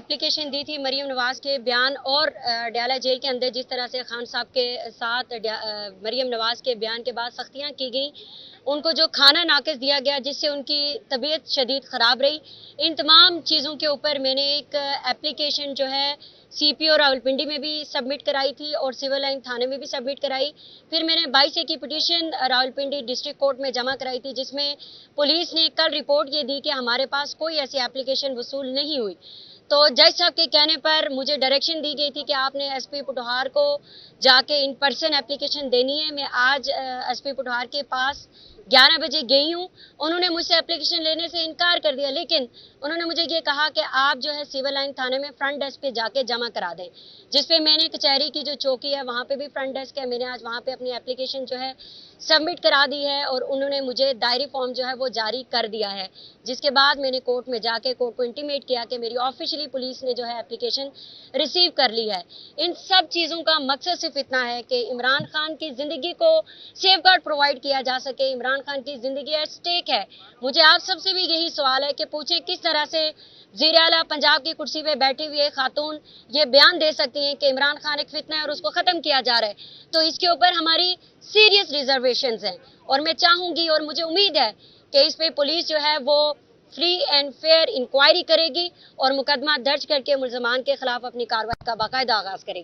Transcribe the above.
Application दी थी मरीम नवाज के बयान और डयाला जेल के अंदर जिस तरह से खान साहब के साथ मरीम नवाज के बयान के बाद सख्तियां की गई, उनको जो खाना नाकिस दिया गया जिससे उनकी तबीयत शदीद ख़राब रही, इन तमाम चीज़ों के ऊपर मैंने एक एप्लीकेशन जो है सीपीओ रावलपिंडी में भी सबमिट कराई थी और सिविल लाइन थाने में भी सबमिट कराई। फिर मैंने 22 की पिटीशन रावलपिंडी डिस्ट्रिक्ट कोर्ट में जमा कराई थी, जिसमें पुलिस ने कल रिपोर्ट ये दी कि हमारे पास कोई ऐसी एप्लीकेशन वसूल नहीं हुई। तो जज साहब के कहने पर मुझे डायरेक्शन दी गई थी कि आपने एसपी पुटहार को जाके इन पर्सन एप्लीकेशन देनी है। मैं आज एसपी पुटहार के पास 11 बजे गई हूँ। उन्होंने मुझसे एप्लीकेशन लेने से इनकार कर दिया, लेकिन उन्होंने मुझे ये कहा कि आप जो है सिविल लाइन थाने में फ्रंट डेस्क पे जाके जमा करा दें, जिसपे मैंने कचहरी की जो चौकी है वहाँ पे भी फ्रंट डेस्क है, मैंने आज वहाँ पे अपनी एप्लीकेशन जो है सबमिट करा दी है और उन्होंने मुझे डायरी फॉर्म जो है वो जारी कर दिया है। जिसके बाद मैंने कोर्ट में जाके कोर्ट को इंटीमेट किया कि मेरी ऑफिशियली पुलिस ने जो है एप्लीकेशन रिसीव कर ली है। इन सब चीज़ों का मकसद सिर्फ इतना है कि इमरान खान की ज़िंदगी को सेफ गार्ड प्रोवाइड किया जा सके। इमरान खान की ज़िंदगी एट स्टेक है। मुझे आप सबसे भी यही सवाल है कि पूछें किस तरह से ज़ीर आला पंजाब की कुर्सी पे बैठी हुई एक खातून ये बयान दे सकती हैं कि इमरान खान एक फितना है और उसको ख़त्म किया जा रहा है। तो इसके ऊपर हमारी सीरियस रिजर्वेशंस हैं और मैं चाहूँगी और मुझे उम्मीद है कि इस पे पुलिस जो है वो फ्री एंड फेयर इंक्वायरी करेगी और मुकदमा दर्ज करके मुल्ज़मान के खिलाफ अपनी कार्रवाई का बाकायदा आगाज़ करेगी।